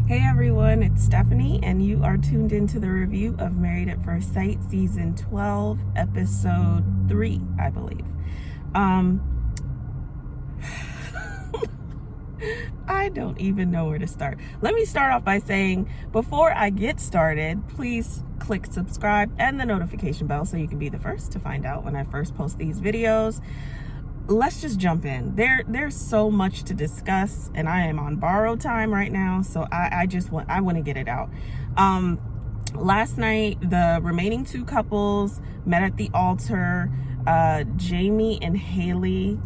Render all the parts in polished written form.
Hey everyone, it's Stephanie, and you are tuned into the review of Married at First Sight, Season 12, Episode 3, I believe. I don't even know where to start. Let me start off by saying, before I get started, please click subscribe and the notification bell so you can be the first to find out when I first post these videos. Let's just jump in. There's so much to discuss, and I am on borrowed time right now, so I want to get it out. Last night, the remaining two couples met at the altar. Jamie and Haley,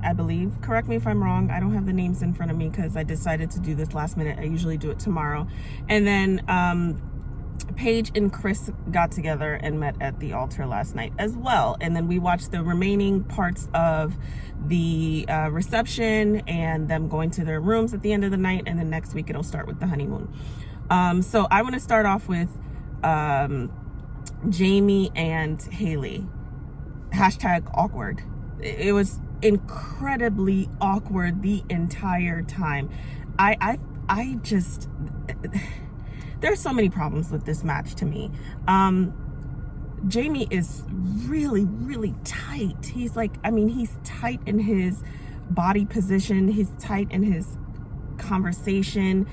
I believe. Correct me if I'm wrong. I don't have the names in front of me because I decided to do this last minute. I usually do it tomorrow. And then Paige and Chris got together and met at the altar last night as well. And then we watched the remaining parts of the reception and them going to their rooms at the end of the night. And then next week it'll start with the honeymoon. So I want to start off with Jamie and Haley. #awkward. It was incredibly awkward the entire time. I just... There's so many problems with this match to me. Jamie is really, really tight. He's tight in his body position. He's tight in his conversation.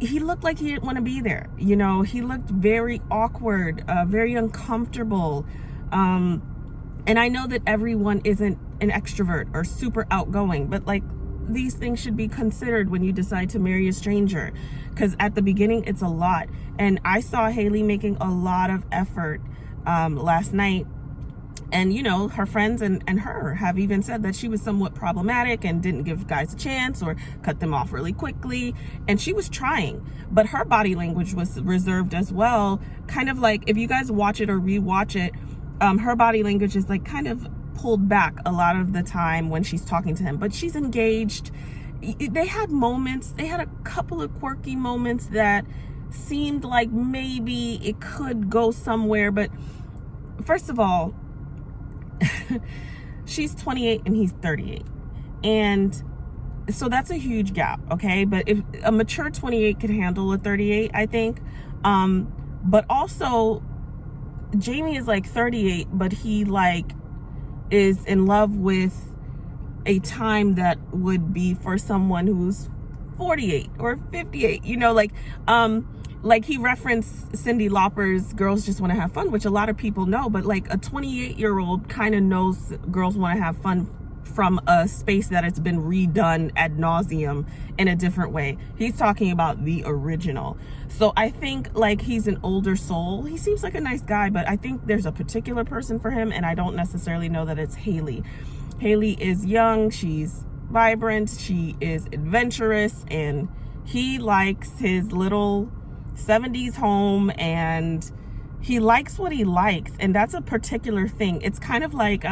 He looked like he didn't want to be there. You know, he looked very awkward, very uncomfortable. And I know that everyone isn't an extrovert or super outgoing, but like, these things should be considered when you decide to marry a stranger, because at the beginning it's a lot. And I saw Haley making a lot of effort last night, and you know, her friends and her have even said that she was somewhat problematic and didn't give guys a chance or cut them off really quickly. And she was trying, but her body language was reserved as well. Kind of like, if you guys watch it or rewatch it, her body language is like kind of pulled back a lot of the time when she's talking to him, but she's engaged. They had a couple of quirky moments that seemed like maybe it could go somewhere. But first of all, she's 28 and he's 38, and so that's a huge gap, okay? But if a mature 28 could handle a 38, I think. But also, Jamie is like 38, but he like is in love with a time that would be for someone who's 48 or 58, you know, like he referenced Cyndi Lauper's Girls Just Want to Have Fun, which a lot of people know, but like a 28-year-old kind of knows girls want to have fun from a space that it's been redone ad nauseum in a different way. He's talking about the original. So I think like he's an older soul. He seems like a nice guy, but I think there's a particular person for him, and I don't necessarily know that it's Haley. Haley is young, she's vibrant, she is adventurous, and he likes his little 70s home, and he likes what he likes, and that's a particular thing. It's kind of like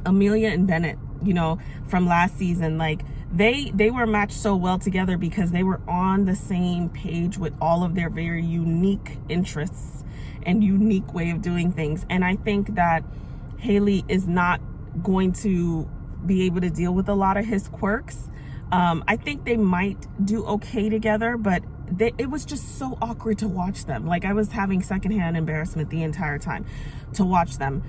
Amelia and Bennett, you know, from last season. Like they were matched so well together because they were on the same page with all of their very unique interests and unique way of doing things. And I think that Haley is not going to be able to deal with a lot of his quirks. I think they might do okay together, but it was just so awkward to watch them. Like, I was having secondhand embarrassment the entire time to watch them.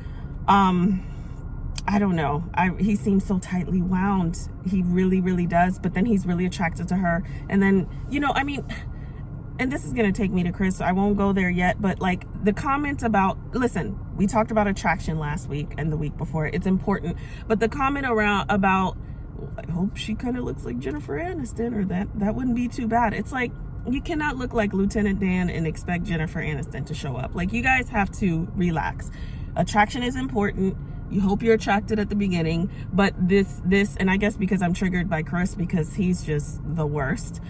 I don't know. He seems so tightly wound. He really, really does. But then he's really attracted to her. And then, you know, I mean, and this is going to take me to Chris, so I won't go there yet. But like the comment about, listen, we talked about attraction last week and the week before. It's important. But the comment about, I hope she kind of looks like Jennifer Aniston, or that wouldn't be too bad. It's like, you cannot look like Lieutenant Dan and expect Jennifer Aniston to show up. Like, you guys have to relax. Attraction is important. You hope you're attracted at the beginning, but this, and I guess because I'm triggered by Chris because he's just the worst.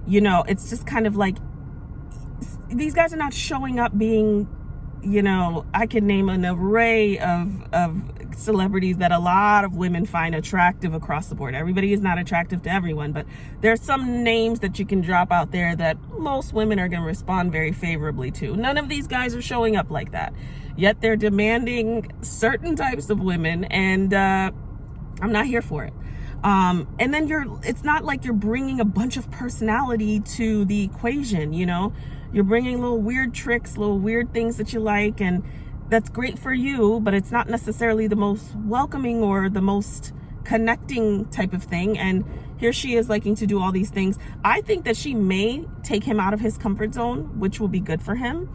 You know, it's just kind of like, these guys are not showing up being, you know, I could name an array of celebrities that a lot of women find attractive across the board. Everybody is not attractive to everyone, but there's some names that you can drop out there that most women are going to respond very favorably to. None of these guys are showing up like that, yet they're demanding certain types of women, and I'm not here for it. And then it's not like you're bringing a bunch of personality to the equation, you know? You're bringing little weird tricks, little weird things that you like, and that's great for you, but it's not necessarily the most welcoming or the most connecting type of thing. And here she is liking to do all these things. I think that she may take him out of his comfort zone, which will be good for him.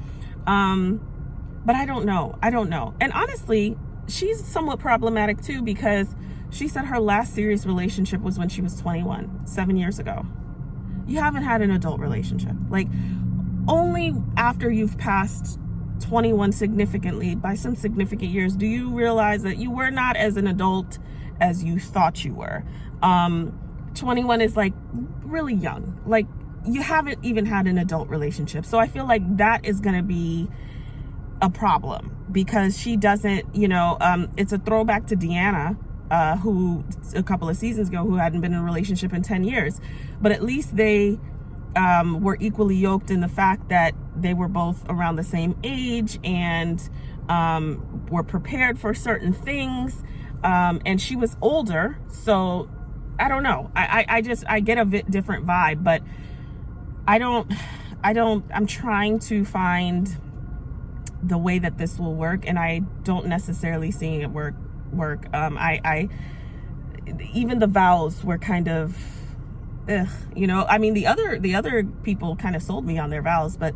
But I don't know. And honestly, she's somewhat problematic too, because she said her last serious relationship was when she was 21, 7 years ago. You haven't had an adult relationship. Like, only after you've passed 21 significantly, by some significant years, do you realize that you were not as an adult as you thought you were. 21 is like really young. Like, you haven't even had an adult relationship. So I feel like that is going to be a problem, because she doesn't, it's a throwback to Deanna, who a couple of seasons ago, who hadn't been in a relationship in 10 years. But at least they were equally yoked in the fact that they were both around the same age and were prepared for certain things. And she was older. So I don't know. I get a bit different vibe, but I'm trying to find the way that this will work, and I don't necessarily see it work. Even the vows were kind of, I mean, the other people kind of sold me on their vows, but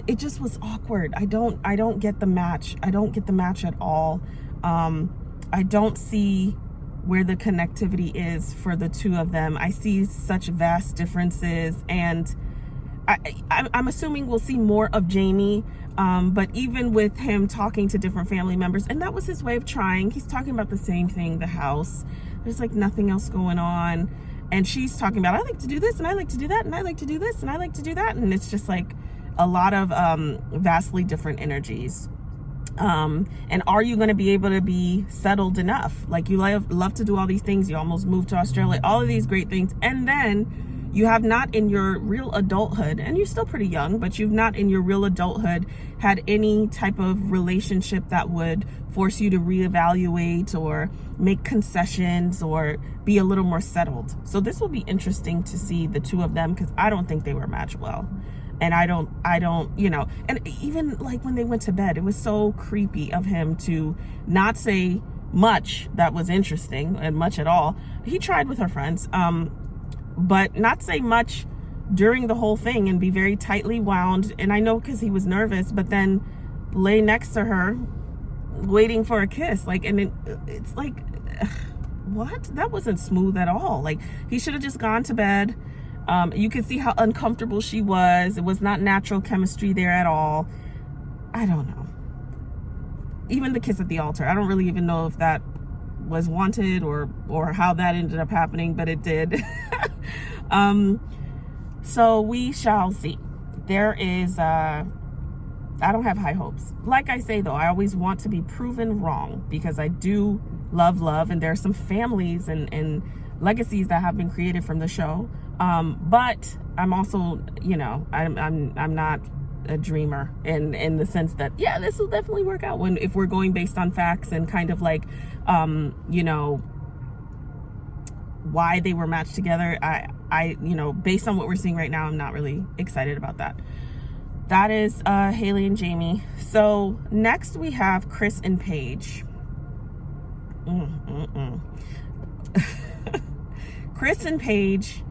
it just was awkward. I don't get the match. I don't get the match at all. I don't see where the connectivity is for the two of them. I see such vast differences, and I'm assuming we'll see more of Jamie. But even with him talking to different family members, and that was his way of trying, he's talking about the same thing, the house. There's like nothing else going on. And she's talking about, I like to do this, and I like to do that, and I like to do this, and I like to do that. And it's just like a lot of vastly different energies. And are you going to be able to be settled enough? Like, you love to do all these things. You almost moved to Australia, all of these great things. And then you have not in your real adulthood, and you're still pretty young, but you've not in your real adulthood had any type of relationship that would force you to reevaluate or make concessions or be a little more settled. So this will be interesting to see the two of them, because I don't think they were matched well. And I don't, and even like when they went to bed, it was so creepy of him to not say much that was interesting, and much at all. He tried with her friends, but not say much during the whole thing, and be very tightly wound. And I know, because he was nervous, but then lay next to her waiting for a kiss. Like, and it's like, what? That wasn't smooth at all. Like, he should have just gone to bed. You could see how uncomfortable she was. It was not natural chemistry there at all. I don't know. Even the kiss at the altar, I don't really even know if that was wanted or how that ended up happening, but it did. So we shall see. There is, I don't have high hopes. Like I say, though, I always want to be proven wrong, because I do love, and there are some families and legacies that have been created from the show. But I'm also, I'm not a dreamer in the sense that, yeah, this will definitely work out if we're going based on facts and kind of like, why they were matched together. I based on what we're seeing right now, I'm not really excited about that. That is Haley and Jamie. So next we have Chris and Paige. Chris and Paige,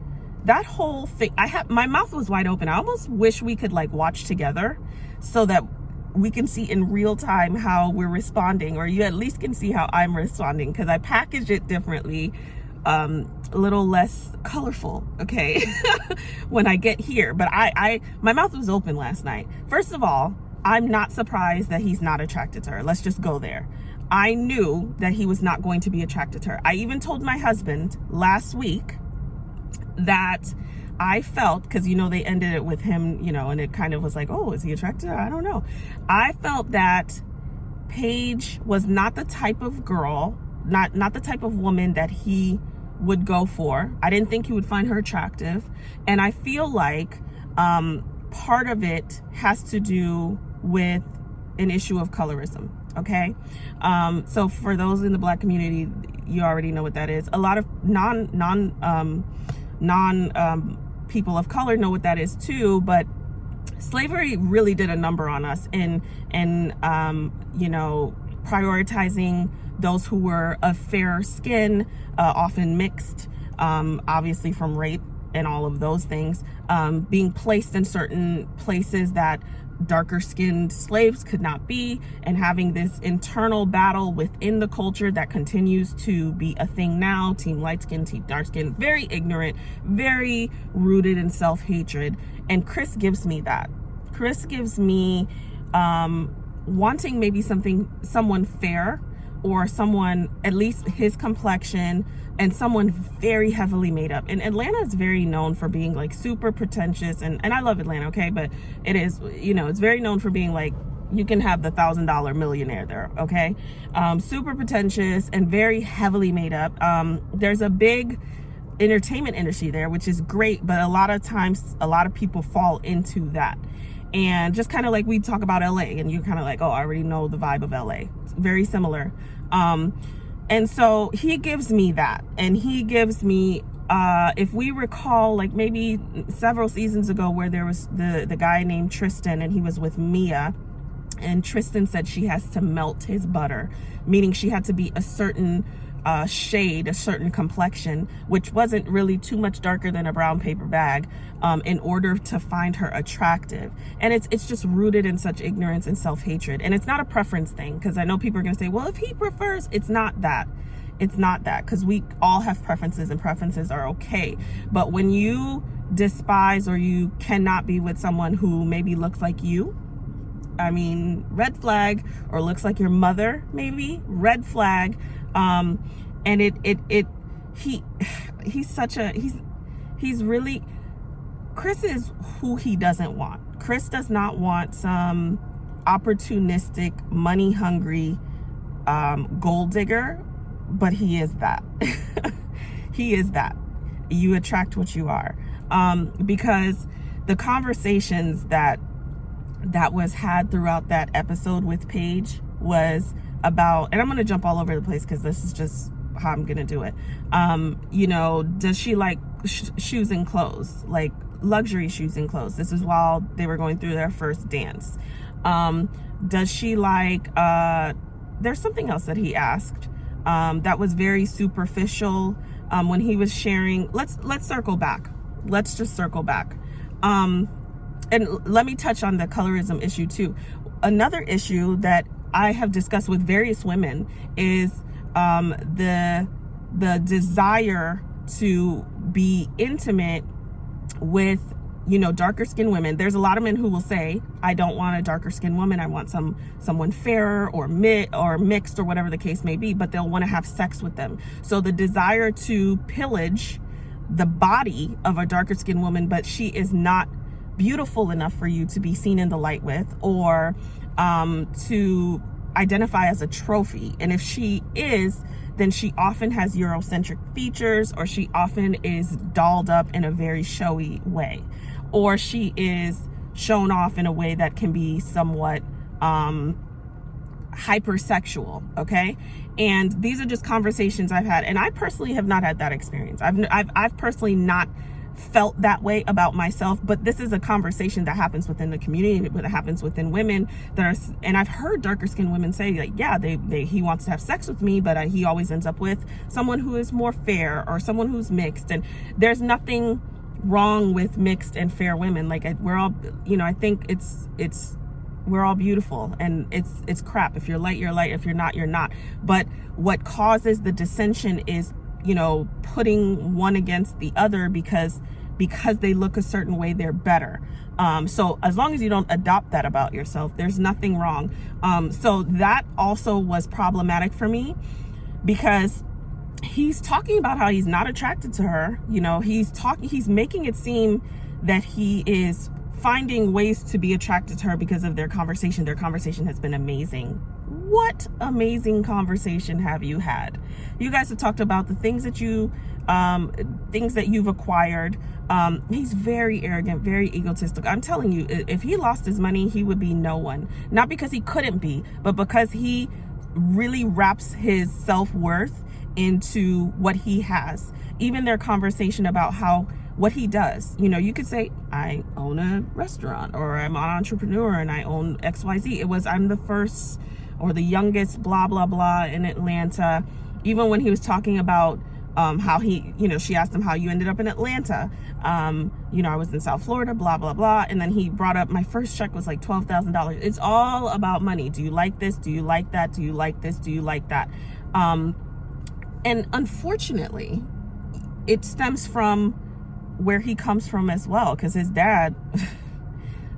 that whole thing, my mouth was wide open. I almost wish we could like watch together so that we can see in real time how we're responding, or you at least can see how I'm responding, because I packaged it differently, a little less colorful, okay, when I get here. But my mouth was open last night. First of all, I'm not surprised that he's not attracted to her. Let's just go there. I knew that he was not going to be attracted to her. I even told my husband last week that I felt, because they ended it with him, and it kind of was like, oh, is he attracted to her? I don't know. I felt that Paige was not the type of girl, not the type of woman that he would go for. I didn't think he would find her attractive. And I feel like part of it has to do with an issue of colorism. okay? So for those in the Black community, you already know what that is. A lot of non people of color know what that is too, but slavery really did a number on us in you know, prioritizing those who were of fair skin, often mixed, obviously from rape and all of those things, being placed in certain places that darker skinned slaves could not be, and having this internal battle within the culture that continues to be a thing now. Team light skin, team dark skin, very ignorant, very rooted in self-hatred. And Chris gives me that. Chris gives me wanting maybe someone fair, or someone at least his complexion, and someone very heavily made up. And Atlanta is very known for being like super pretentious, and I love Atlanta, okay, but it is, you know, it's very known for being like, you can have the $1,000 millionaire there, okay? Super pretentious and very heavily made up. There's a big entertainment industry there, which is great, but a lot of times a lot of people fall into that. And just kind of like we talk about LA, and you're kind of like, oh, I already know the vibe of LA. It's very similar. And so he gives me that, and he gives me, if we recall, like maybe several seasons ago, where there was the guy named Tristan, and he was with Mia, and Tristan said she has to melt his butter, meaning she had to be a certain shade, a certain complexion, which wasn't really too much darker than a brown paper bag, in order to find her attractive. And it's just rooted in such ignorance and self-hatred. And it's not a preference thing, because I know people are going to say, well, if he prefers, it's not that. It's not that, because we all have preferences, and preferences are okay. But when you despise, or you cannot be with someone who maybe looks like you, I mean, red flag, or looks like your mother, maybe, red flag. And he's really, Chris is who he doesn't want. Chris does not want some opportunistic, money hungry, gold digger, but he is that. He is that. You attract what you are. Because the conversations that was had throughout that episode with Paige was about, and I'm going to jump all over the place because this is just how I'm going to do it. You know, does she like shoes and clothes, like luxury shoes and clothes? This is while they were going through their first dance. Does she like, there's something else that he asked that was very superficial when he was sharing. Let's circle back. Let's just circle back. And let me touch on the colorism issue too. Another issue that I have discussed with various women is the desire to be intimate with, you know, darker skinned women. There's a lot of men who will say, I don't want a darker skinned woman. I want someone fairer or mixed or whatever the case may be, but they'll want to have sex with them. So the desire to pillage the body of a darker skinned woman, but she is not beautiful enough for you to be seen in the light with, or to identify as a trophy. And if she is, then she often has Eurocentric features, or she often is dolled up in a very showy way, or she is shown off in a way that can be somewhat hypersexual. Okay. And these are just conversations I've had, and I personally have not had that experience. I've personally not felt that way about myself, but this is a conversation that happens within the community, that happens within women that are, and I've heard darker skinned women say, like, yeah, he wants to have sex with me, but he always ends up with someone who is more fair, or someone who's mixed. And there's nothing wrong with mixed and fair women. Like, we're all, you know, I think we're all beautiful, and it's crap. If you're light, you're light. If you're not, you're not. But what causes the dissension is, you know, putting one against the other because they look a certain way, they're better. So as long as you don't adopt that about yourself, there's nothing wrong. So that also was problematic for me, because he's talking about how he's not attracted to her. You know, he's making it seem that he is finding ways to be attracted to her because of their conversation. Their conversation has been amazing. What amazing conversation have you had? You guys have talked about the things that you things that you've acquired. He's very arrogant, very egotistic. I'm telling you, if he lost his money, he would be no one. Not because he couldn't be, but because he really wraps his self-worth into what he has. Even their conversation about what he does. You know, you could say, I own a restaurant, or I'm an entrepreneur and I own XYZ. It was, I'm the first or the youngest blah, blah, blah in Atlanta. Even when he was talking about how he, you know, she asked him how you ended up in Atlanta. You know, I was in South Florida, blah, blah, blah. And then he brought up my first check was like $12,000. It's all about money. Do you like this? Do you like that? Do you like this? Do you like that? And unfortunately, it stems from where he comes from as well. Because his dad,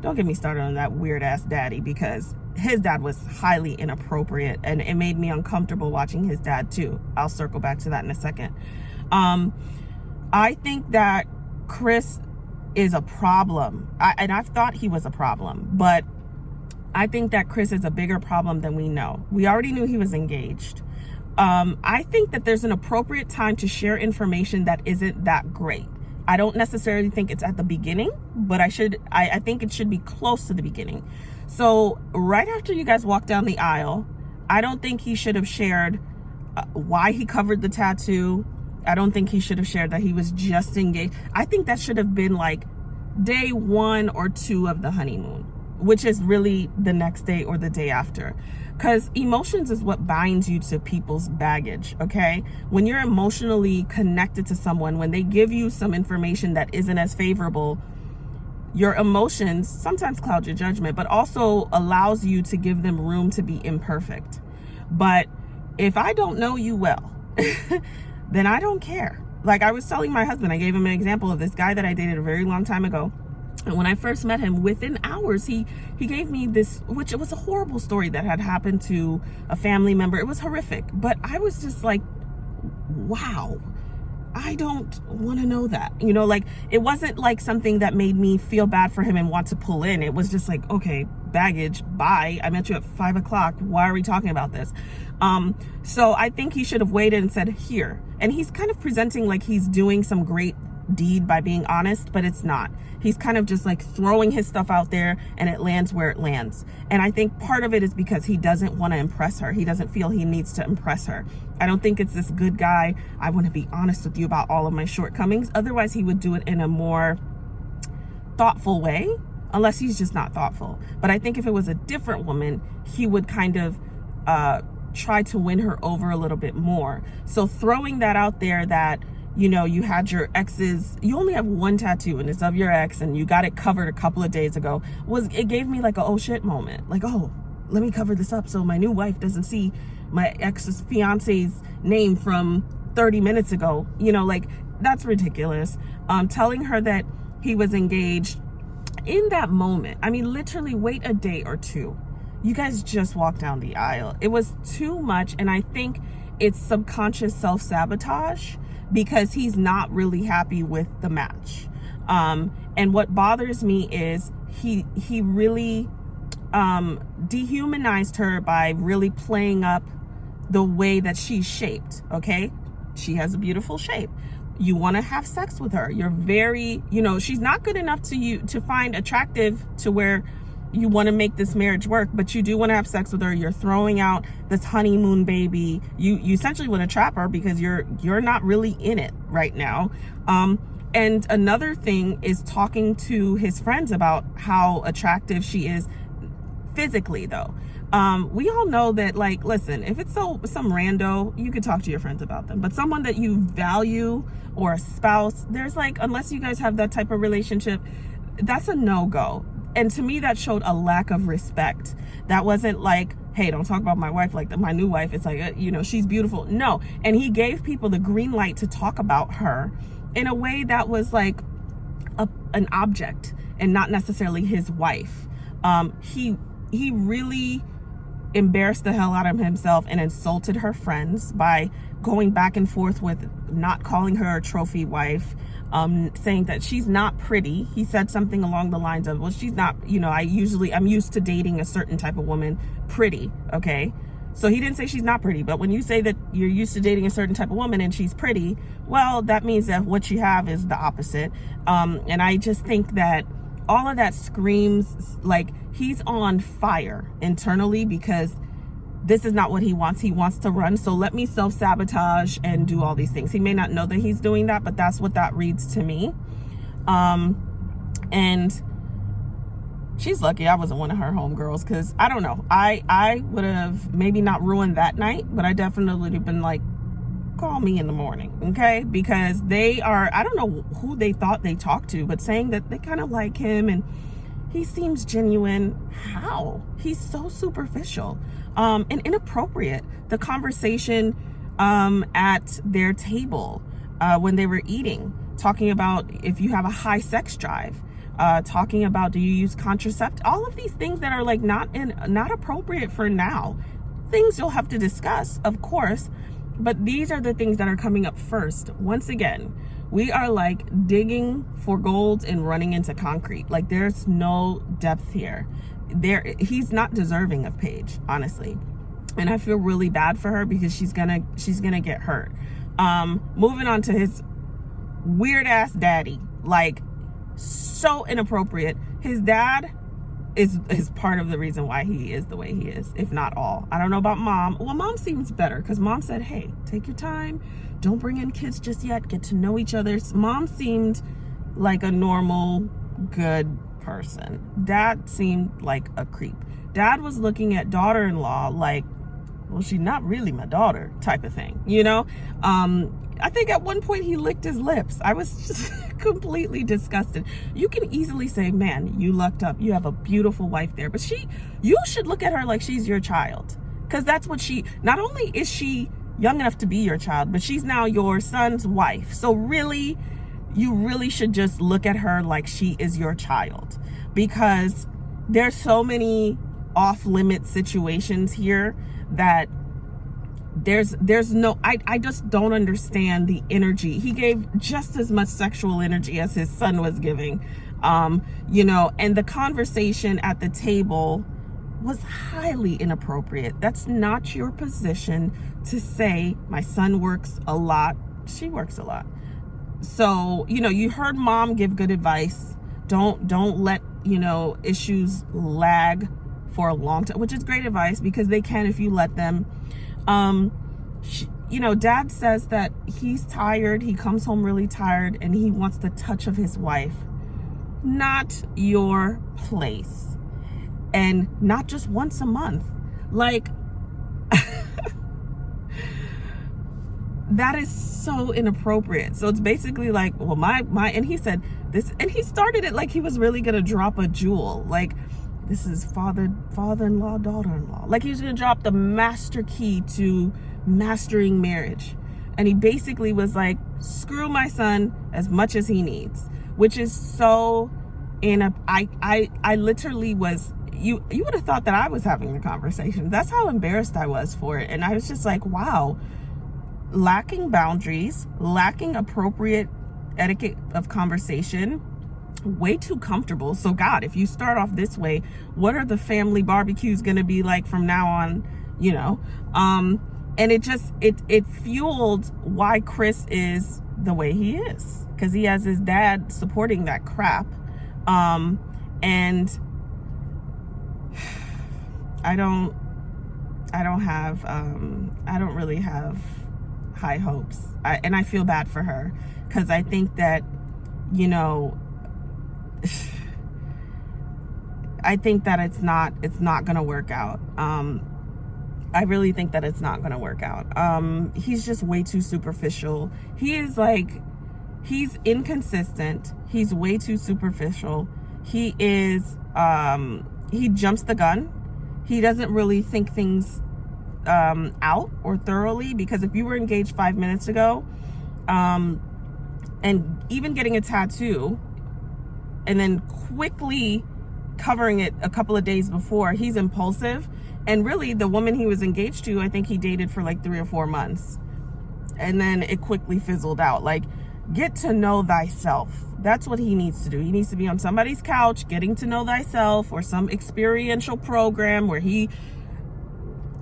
don't get me started on that weird ass daddy, because his dad was highly inappropriate and it made me uncomfortable watching his dad too. I'll circle back to that in a second. I think that Chris is a problem. And I've thought he was a problem, but I think that Chris is a bigger problem than we know. We already knew he was engaged. I think that there's an appropriate time to share information that isn't that great. I don't necessarily think it's at the beginning, but I think it should be close to the beginning. So right after you guys walk down the aisle, I don't think he should have shared why he covered the tattoo. I don't think he should have shared that he was just engaged. I think that should have been like day 1 or 2 of the honeymoon, which is really the next day or the day after. Because emotions is what binds you to people's baggage, okay? When you're emotionally connected to someone, when they give you some information that isn't as favorable, your emotions sometimes cloud your judgment, but also allows you to give them room to be imperfect. But if I don't know you well, then I don't care. Like I was telling my husband, I gave him an example of this guy that I dated a very long time ago. And when I first met him, within hours, he gave me this, which it was a horrible story that had happened to a family member. It was horrific. But I was just like, wow, I don't want to know that. You know, like it wasn't like something that made me feel bad for him and want to pull in. It was just like, okay, baggage, bye. I met you at 5 o'clock. Why are we talking about this? So I think he should have waited and said, here. And he's kind of presenting like he's doing some great deed by being honest, but it's not. He's kind of just like throwing his stuff out there and it lands where it lands. And I think part of it is because he doesn't want to impress her. He doesn't feel he needs to impress her. I don't think it's this good guy, I want to be honest with you about all of my shortcomings. Otherwise he would do it in a more thoughtful way, unless he's just not thoughtful. But I think if it was a different woman, he would kind of try to win her over a little bit more. So throwing that out there that, you know, you had your ex's, you only have one tattoo and it's of your ex and you got it covered a couple of days ago, it gave me like a oh shit moment. Like, oh, let me cover this up so my new wife doesn't see my ex's fiance's name from 30 minutes ago. You know, like that's ridiculous. Telling her that he was engaged in that moment. I mean, literally wait a day or two. You guys just walked down the aisle. It was too much. And I think it's subconscious self-sabotage, because he's not really happy with the match. And what bothers me is he really dehumanized her by really playing up the way that she's shaped, okay? She has a beautiful shape. You want to have sex with her. You're very, you know, she's not good enough to find attractive to where you want to make this marriage work, but you do want to have sex with her. You're throwing out this honeymoon baby. You essentially want to trap her because you're not really in it right now. And another thing is talking to his friends about how attractive she is physically, though. We all know that, like, listen, if it's some rando, you could talk to your friends about them, but someone that you value or a spouse, there's like, unless you guys have that type of relationship, that's a no-go. And to me, that showed a lack of respect. That wasn't like, hey, don't talk about my wife like that, my new wife. It's like, you know, she's beautiful. No. And he gave people the green light to talk about her in a way that was like an object and not necessarily his wife. He really embarrassed the hell out of himself and insulted her friends by going back and forth with not calling her a trophy wife, saying that she's not pretty. He said something along the lines of, well, she's not, you know, I'm used to dating a certain type of woman, pretty, okay? So he didn't say she's not pretty, but when you say that you're used to dating a certain type of woman and she's pretty, well, that means that what you have is the opposite. And I just think that all of that screams like he's on fire internally, because this is not what he wants. He wants to run. So let me self-sabotage and do all these things. He may not know that he's doing that, but that's what that reads to me. And she's lucky I wasn't one of her homegirls, because I don't know. I would have maybe not ruined that night, but I definitely would have been like, call me in the morning, okay? Because they are, I don't know who they thought they talked to, but saying that they kind of like him and he seems genuine. How? He's so superficial and inappropriate. The conversation at their table when they were eating, talking about if you have a high sex drive, talking about do you use contraceptive, all of these things that are like not appropriate for now. Things you'll have to discuss, of course, but these are the things that are coming up first. Once again, we are like digging for gold and running into concrete. Like there's no depth here. He's not deserving of Paige, honestly. And I feel really bad for her, because she's gonna get hurt. Moving on to his weird ass daddy, like so inappropriate. His dad is part of the reason why he is the way he is, if not all. I don't know about mom. Well, mom seems better, because mom said, hey, take your time, don't bring in kids just yet, get to know each other. Mom seemed like a normal, good person. Dad seemed like a creep. Dad was looking at daughter-in-law like, well, she's not really my daughter type of thing, you know? I think at one point he licked his lips. I was just completely disgusted. You can easily say, man, you lucked up. You have a beautiful wife there. But you should look at her like she's your child. Because that's what not only is she young enough to be your child, but she's now your son's wife. So really, you really should just look at her like she is your child. Because there's so many off-limit situations here that there's no, I just don't understand the energy. He gave just as much sexual energy as his son was giving, you know, and the conversation at the table was highly inappropriate. That's not your position to say, my son works a lot, she works a lot. So, you know, you heard mom give good advice. Don't let, you know, issues lag for a long time, which is great advice, because they can if you let them. You know, dad says that he's tired. He comes home really tired and he wants the touch of his wife. Not your place. And not just once a month. Like, that is so inappropriate. So it's basically like, well, and he said this, and he started it like he was really going to drop a jewel. Like, this is father-in-law, daughter-in-law. Like he was going to drop the master key to mastering marriage. And he basically was like, screw my son as much as he needs, which is so I literally was, you would have thought that I was having the conversation. That's how embarrassed I was for it. And I was just like, wow, lacking boundaries, lacking appropriate etiquette of conversation, way too comfortable. So God, if you start off this way, what are the family barbecues going to be like from now on, you know? And it fueled why Chris is the way he is, because he has his dad supporting that crap. And I don't really have high hopes. And I feel bad for her, because I think that, you know, I think that it's not going to work out. I really think that it's not going to work out. He's just way too superficial. He's inconsistent. He's way too superficial. He jumps the gun. He doesn't really think things out or thoroughly, because if you were engaged 5 minutes ago, and even getting a tattoo and then quickly covering it a couple of days before, he's impulsive. And really, the woman he was engaged to, I think he dated for like 3 or 4 months. And then it quickly fizzled out. Like, get to know thyself. That's what he needs to do. He needs to be on somebody's couch, getting to know thyself, or some experiential program where he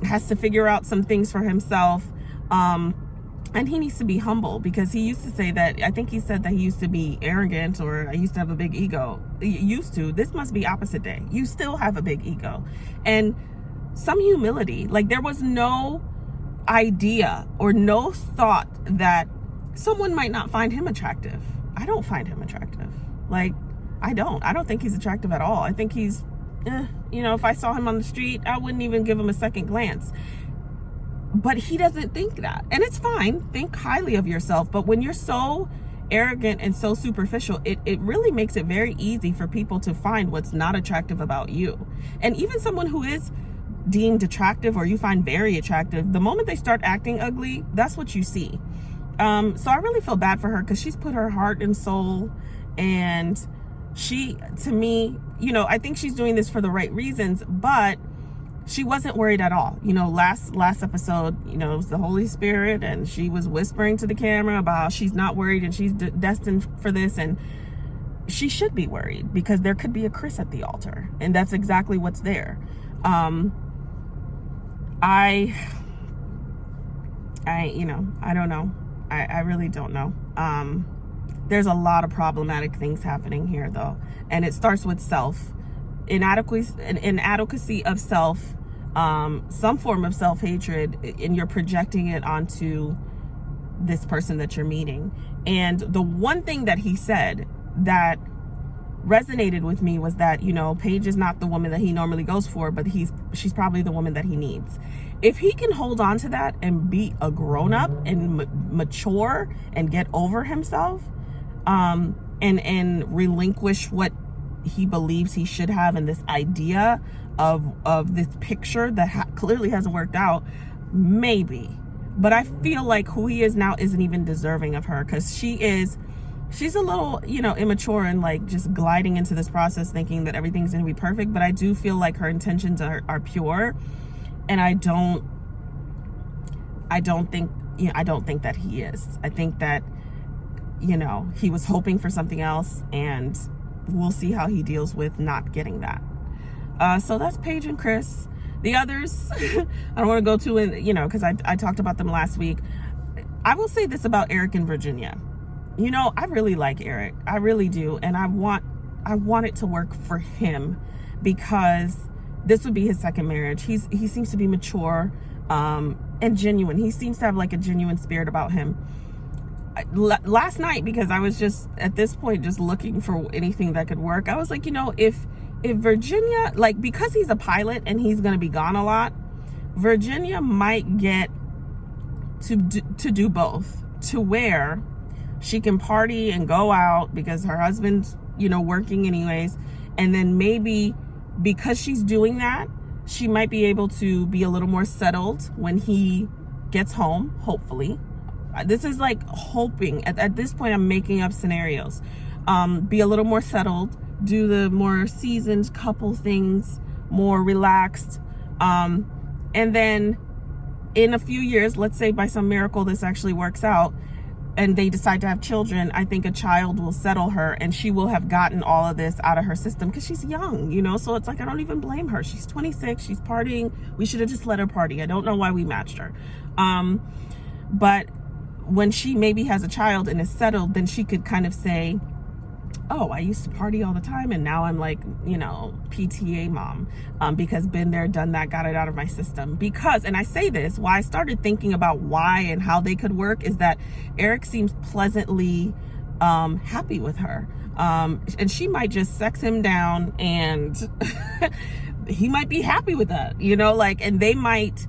has to figure out some things for himself. And he needs to be humble, because he used to say that, I think he said that he used to be arrogant, or I used to have a big ego. Used to. This must be opposite day. You still have a big ego. And some humility. Like, there was no idea or no thought that someone might not find him attractive. I don't find him attractive. Like, I don't think he's attractive at all. I think he's, if I saw him on the street, I wouldn't even give him a second glance. But he doesn't think that. And it's fine. Think highly of yourself. But when you're so arrogant and so superficial, it really makes it very easy for people to find what's not attractive about you. And even someone who is deemed attractive, or you find very attractive, the moment they start acting ugly, that's what you see. So I really feel bad for her, because she's put her heart and soul, and she, to me, I think she's doing this for the right reasons, but she wasn't worried at all. Last episode, it was the Holy Spirit, and she was whispering to the camera about how she's not worried and she's destined for this, and she should be worried, because there could be a Chris at the altar, and that's exactly what's there. I don't know. I really don't know. There's a lot of problematic things happening here, though, and it starts with self inadequacy of self, some form of self-hatred, and you're projecting it onto this person that you're meeting. And the one thing that he said that resonated with me was that, Paige is not the woman that he normally goes for, but she's probably the woman that he needs. If he can hold on to that and be a grown-up and mature and get over himself, and relinquish what he believes he should have, and this idea of this picture that clearly hasn't worked out, maybe. But I feel like who he is now isn't even deserving of her, because she's a little, immature, and like just gliding into this process thinking that everything's going to be perfect. But I do feel like her intentions are pure, and I don't think that he is. I think that, he was hoping for something else, and we'll see how he deals with not getting that. So that's Paige and Chris. The others, I don't want to go too in, because I talked about them last week. I will say this about Eric and Virginia. I really like Eric. I really do. And I want it to work for him, because this would be his second marriage. He seems to be mature, and genuine. He seems to have like a genuine spirit about him. Last night, because I was just at this point just looking for anything that could work, I was like, if Virginia, like, because he's a pilot and he's going to be gone a lot, Virginia might get to do both, to where she can party and go out because her husband's, working anyways. And then maybe because she's doing that, she might be able to be a little more settled when he gets home, hopefully. This is like hoping. At this point, I'm making up scenarios. Be a little more settled, do the more seasoned couple things, more relaxed. And then in a few years, let's say by some miracle this actually works out, and they decide to have children, I think a child will settle her, and she will have gotten all of this out of her system, because she's young, so it's like, I don't even blame her. She's 26, she's partying. We should have just let her party. I don't know why we matched her. But when she maybe has a child and is settled, then she could kind of say, oh, I used to party all the time, and now I'm like, PTA mom, because been there, done that, got it out of my system. Because, and I say this, why I started thinking about why and how they could work, is that Eric seems pleasantly happy with her, and she might just sex him down, and he might be happy with that, and they might,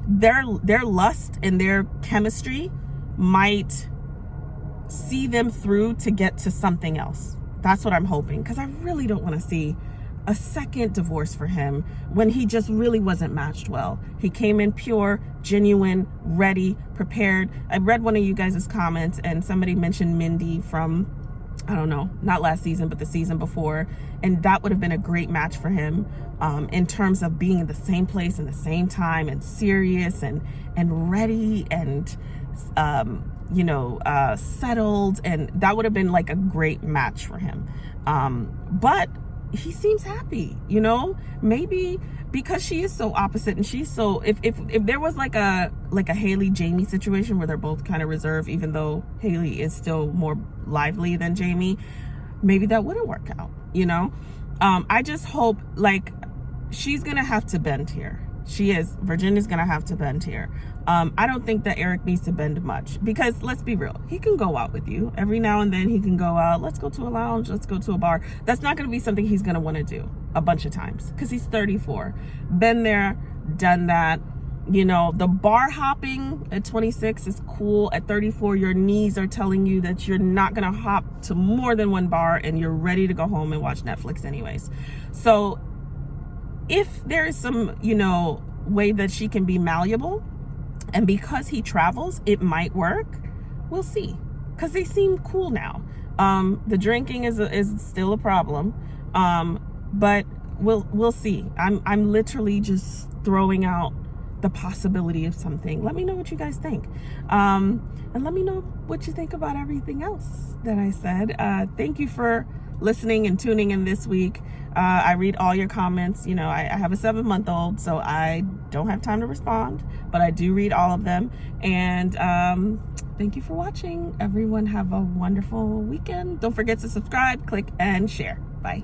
their lust and their chemistry might see them through to get to something else. That's what I'm hoping, because I really don't want to see a second divorce for him when he just really wasn't matched well. He came in pure, genuine, ready, prepared. I read one of you guys' comments, and somebody mentioned Mindy from, I don't know, not last season, but the season before, and that would have been a great match for him, in terms of being in the same place and the same time, and serious and ready, and settled, and that would have been like a great match for him. But he seems happy, you know? Maybe because she is so opposite, and she's so, if there was like a Haley Jamie situation where they're both kind of reserved, even though Haley is still more lively than Jamie, maybe that wouldn't work out, you know? I just hope, like, she's gonna have to bend here. Virginia's gonna have to bend here. I don't think that Eric needs to bend much, because let's be real, he can go out with you every now and then. He can go out, let's go to a lounge, let's go to a bar. That's not gonna be something he's gonna want to do a bunch of times, because he's 34. Been there, done that. You know, the bar hopping at 26 is cool. At 34, your knees are telling you that you're not gonna hop to more than one bar, and you're ready to go home and watch Netflix anyways. So if there is some, you know, way that she can be malleable, and because he travels, it might work, we'll see. Because they seem cool now. The drinking is still a problem, but we'll see. I'm literally just throwing out the possibility of something. Let me know what you guys think, and let me know what you think about everything else that I said. Thank you for listening and tuning in this week. I read all your comments. You know, I have a 7-month-old, so I don't have time to respond, but I do read all of them. And thank you for watching. Everyone have a wonderful weekend. Don't forget to subscribe, click, and share. Bye.